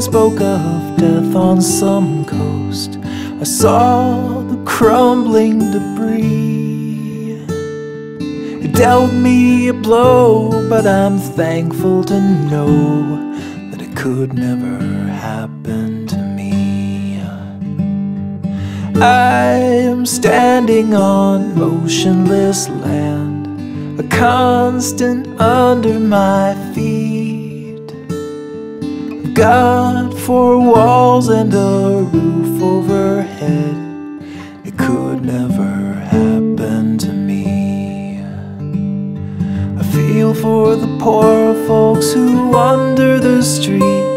man spoke of death on some coast. I saw the crumbling debris. It dealt me a blow, but I'm thankful to know that it could never happen to me. I am standing on motionless land, a constant under my feet. I've got four walls and a roof overhead. It could never happen to me. I feel for the poor folks who wander the street,